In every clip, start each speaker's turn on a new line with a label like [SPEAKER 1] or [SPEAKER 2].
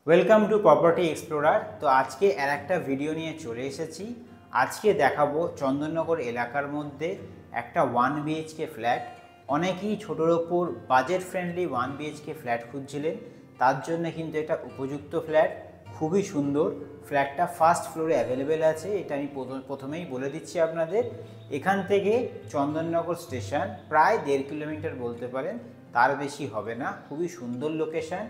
[SPEAKER 1] Welcome to property explorer. তো আজকে আর একটা ভিডিও নিয়ে চলে এসেছি। আজকে দেখাবো চন্দননগর এলাকার মধ্যে একটা 1 BHK ফ্ল্যাট। অনেকেই ছোটোর ওপর বাজেট ফ্রেন্ডলি 1 BHK ফ্ল্যাট খুঁজছিলেন, তার জন্য কিন্তু এটা উপযুক্ত ফ্ল্যাট। খুবই সুন্দর ফ্ল্যাটটা, ফার্স্ট ফ্লোরে অ্যাভেলেবেল আছে। এটা আমি প্রথমেই বলে দিচ্ছি আপনাদের। এখান থেকে চন্দননগর স্টেশন প্রায় 1.5 কিলোমিটার বলতে পারেন, তার বেশি হবে না। খুবই সুন্দর লোকেশান,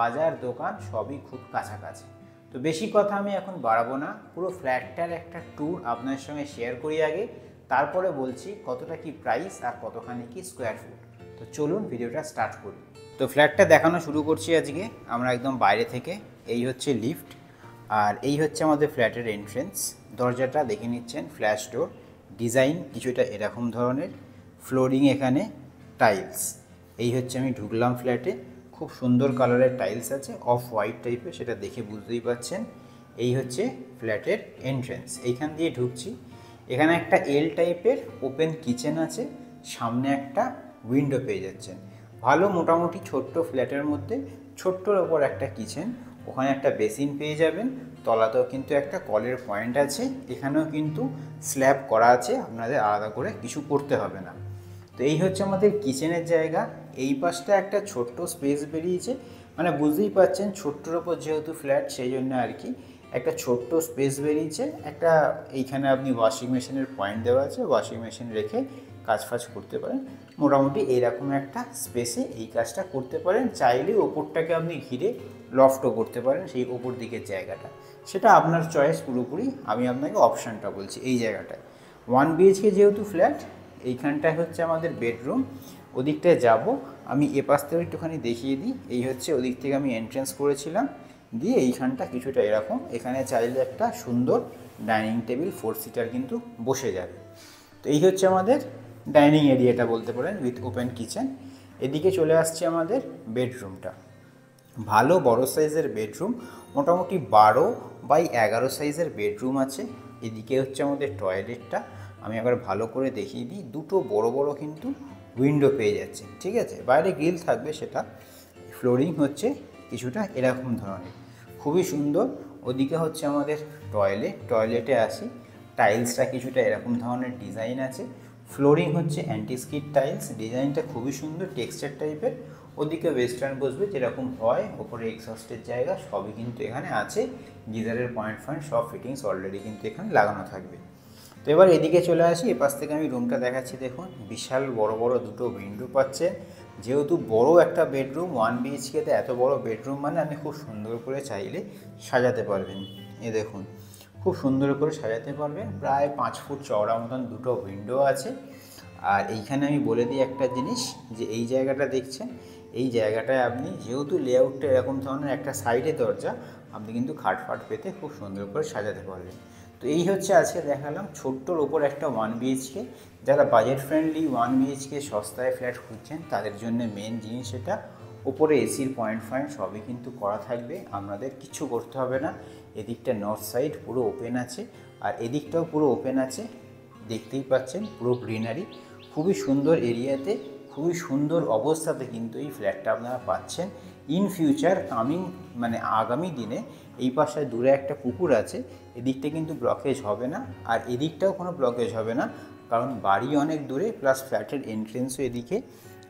[SPEAKER 1] বাজার দোকান সবই খুব কাছাকাছি। তো বেশি কথা আমি এখন বাড়াবো না, পুরো ফ্ল্যাটটার একটা ট্যুর আপনার সঙ্গে শেয়ার করি আগে, তারপরে বলছি কতটা কি প্রাইস আর কতখানি কি স্কোয়ার ফুট। তো চলুন ভিডিওটা স্টার্ট করি। তো ফ্ল্যাটটা দেখানো শুরু করছি আজকে আমরা একদম বাইরে থেকে। এই হচ্ছে লিফট, আর এই হচ্ছে আমাদের ফ্ল্যাটের এন্ট্রেন্স। দরজাটা দেখে নিচ্ছেন, ফ্ল্যাশ ডোর ডিজাইন কিছুটা এরকম ধরনের, ফ্লোরিং এখানে টাইলস। এই হচ্ছে আমি ঢুকলাম ফ্ল্যাটে, খুব সুন্দর কালারের টাইলস আছে, অফ হোয়াইট টাইপের, সেটা দেখে বুঝতেই পারছেন। এই হচ্ছে ফ্ল্যাটের এন্ট্রেন্স, এইখান দিয়ে ঢুকছি। এখানে একটা এল টাইপের ওপেন কিচেন আছে, সামনে একটা উইন্ডো পেয়ে যাচ্ছেন। ভালো মোটামুটি ছোট্ট ফ্ল্যাটের মধ্যে ছোট্টর ওপর একটা কিচেন, ওখানে একটা বেসিন পেয়ে যাবেন। তলাতেও কিন্তু একটা কলের পয়েন্ট আছে, এখানেও কিন্তু স্ল্যাব করা আছে, আপনাদের আলাদা করে কিছু করতে হবে না। তো এই হচ্ছে আমাদের কিচেনের জায়গা। এই পাশটা একটা ছোট্ট স্পেস বেরিয়েছে, মানে বুঝতেই পারছেন ছোট্টর ওপর যেহেতু ফ্ল্যাট সেই জন্য আর কি একটা ছোট্ট স্পেস বেরিয়েছে। একটা এইখানে আপনি ওয়াশিং মেশিনের পয়েন্ট দেওয়া আছে, ওয়াশিং মেশিন রেখে কাজ ফাজ করতে পারেন। মোটামুটি এইরকম একটা স্পেসে এই কাজটা করতে পারেন। চাইলে ওপরটাকে আপনি ঘিরে লফটও করতে পারেন, সেই ওপর দিকের জায়গাটা, সেটা আপনার চয়েস পুরোপুরি। আমি আপনাকে অপশানটা বলছি। এই জায়গাটায় 1 BHK যেহেতু ফ্ল্যাট, এইখানটায় হচ্ছে আমাদের বেডরুম। ওদিকটায় যাব আমি, এপাশ থেকে একটুখানি দেখিয়ে দিই। এই হচ্ছে ওদিক থেকে আমি এন্ট্রেন্স করেছিলাম, দিয়ে এইখানটা কিছুটা এরকম। এখানে চাইলে একটা সুন্দর ডাইনিং টেবিল 4 সিটার কিন্তু বসে যাবে। তো এই হচ্ছে আমাদের ডাইনিং এরিয়াটা বলতে পারেন, উইথ ওপেন কিচেন। এদিকে চলে আসছে আমাদের বেডরুমটা, ভালো বড় সাইজের বেডরুম, মোটামুটি 12x11 সাইজের বেডরুম আছে। এদিকে হচ্ছে আমাদের টয়লেটটা, আমি একবার ভালো করে দেখিয়ে দিই। দুটো বড় বড় কিন্তু উইন্ডো পেয়ে যাচ্ছে, ঠিক আছে। বাইরে গ্রিল থাকবে সেটা। ফ্লোরিং হচ্ছে কিছুটা এরকম ধরনের, খুবই সুন্দর। ওদিকে হচ্ছে আমাদের টয়লেটে আসি। টাইলসটা কিছুটা এরকম ধরনের ডিজাইন আছে। ফ্লোরিং হচ্ছে অ্যান্টিস্কিড টাইলস, ডিজাইনটা খুবই সুন্দর টেক্সচার টাইপের। ওদিকে ওয়েস্টার্ন বসবে যেরকম হয়, ওপরে এক্সস্টের জায়গা সবই কিন্তু এখানে আছে। গিজারের পয়েন্ট সব ফিটিংস অলরেডি কিন্তু এখানে লাগানো থাকবে। তো এবার এদিকে চলে আসি, এপাশ থেকে আমি রুমটা দেখাচ্ছি। দেখুন বিশাল বড় বড় দুটো উইন্ডো পাচ্ছেন। যেহেতু বড় একটা বেডরুম, 1 BHKতে এত বড় বেডরুম মানে আপনি খুব সুন্দর করে চাইলে সাজাতে পারবেন। এ দেখুন খুব সুন্দর করে সাজাতে পারবেন। প্রায় 5 ফুট চওড়া মতন দুটো উইন্ডো আছে। আর এইখানে আমি বলে দিই একটা জিনিস, যে এই জায়গাটা দেখছেন, এই জায়গাটায় আপনি যেহেতু লেআউটটা এরকম ধরনের একটা সাইডে দরজা, আপনি কিন্তু খাট ফাট পেতে খুব সুন্দর করে সাজাতে পারবেন। তো এই হচ্ছে আজকে দেখালাম ছোট্টর ওপর একটা 1 BHK। যারা বাজেট ফ্রেন্ডলি 1 BHK সস্তায় ফ্ল্যাট খুঁজছেন তাদের জন্য মেন জিনিস এটা। ওপরে এসির পয়েন্ট সবই কিন্তু করা থাকবে, আপনাদের কিছু করতে হবে না। এদিকটা নর্থ সাইড পুরো ওপেন আছে, আর এদিকটাও পুরো ওপেন আছে। দেখতেই পাচ্ছেন পুরো গ্রিনারি, খুবই সুন্দর এরিয়াতে, খুবই সুন্দর অবস্থাতে কিন্তু এই ফ্ল্যাটটা আপনারা পাচ্ছেন। ইন ফিউচার কামিং মানে আগামী দিনে এই পাশে দূরে একটা পুকুর আছে, এদিকটা কিন্তু ব্লকেজ হবে না, আর এদিকটাও কোনো ব্লকেজ হবে না, কারণ বাড়ি অনেক দূরে, প্লাস ফ্ল্যাটের এন্ট্রেন্সও এদিকে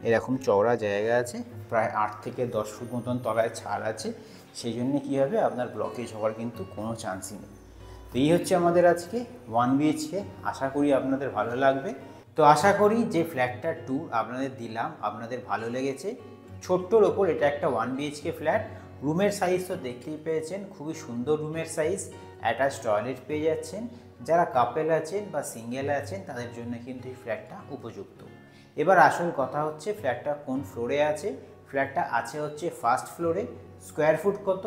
[SPEAKER 1] এরকম চওড়া জায়গা আছে। প্রায় 8 থেকে 10 ফুট মতন তলায় ছাড় আছে, সেই জন্যে কী হবে, আপনার ব্লকেজ হওয়ার কিন্তু কোনো চান্সই নেই। তো এই হচ্ছে আমাদের আজকে 1 BHK। আশা করি আপনাদের ভালো লাগবে। তো আশা করি যে ফ্ল্যাটটার ট্যুর আপনাদের দিলাম আপনাদের ভালো লেগেছে। ছোট্টর ওপর এটা একটা 1 BHK ফ্ল্যাট। রুমের সাইজ তো দেখতেই পেয়েছেন, খুবই সুন্দর রুমের সাইজ। অ্যাটাচ টয়লেট পেয়ে যাচ্ছেন। যারা কাপেল আছেন বা সিঙ্গেল আছেন তাদের জন্য কিন্তু এই ফ্ল্যাটটা উপযুক্ত। এবার আসল কথা হচ্ছে ফ্ল্যাটটা কোন ফ্লোরে আছে। ফ্ল্যাটটা আছে হচ্ছে ফার্স্ট ফ্লোরে। স্কোয়ার ফুট কত,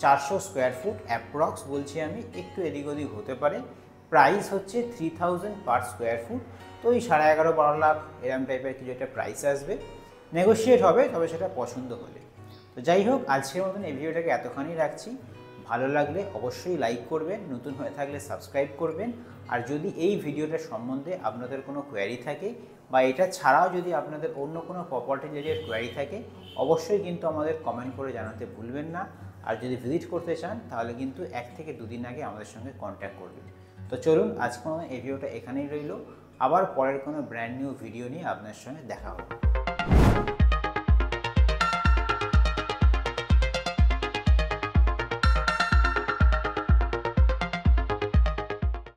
[SPEAKER 1] 400 স্কোয়ার ফুট অ্যাপ্রক্স বলছি আমি, একটু এদিক ওদিক হতে পারে। প্রাইস হচ্ছে 3000 পার স্কোয়ার ফুট। তো ওই 11.5-12 লাখ এরম টাইপের কিছু একটা প্রাইস আসবে, নেগোশিয়েট হবে, তবে সেটা পছন্দ হলে। তো যাই হোক, আজকের মতন এই ভিডিওটাকে এতখানি রাখছি। ভালো লাগলে অবশ্যই লাইক করবেন, নতুন হয়ে থাকলে সাবস্ক্রাইব করবেন। আর যদি এই ভিডিওটার সম্বন্ধে আপনাদের কোনো কোয়ারি থাকে, বা এটা ছাড়াও যদি আপনাদের অন্য কোনো প্রপার্টি রিলেটেড কোয়ারি থাকে, অবশ্যই কিন্তু আমাদের কমেন্ট করে জানাতে ভুলবেন না। আর যদি ভিজিট করতে চান তাহলে কিন্তু 1 থেকে 2 দিন আগে আমাদের সঙ্গে কন্ট্যাক্ট করবেন। তো চলুন আজকে এই ভিডিওটা এখানেই রইল, আবার পরের কোনো ব্র্যান্ড নিউ ভিডিও নিয়ে আপনার সঙ্গে দেখা হবে।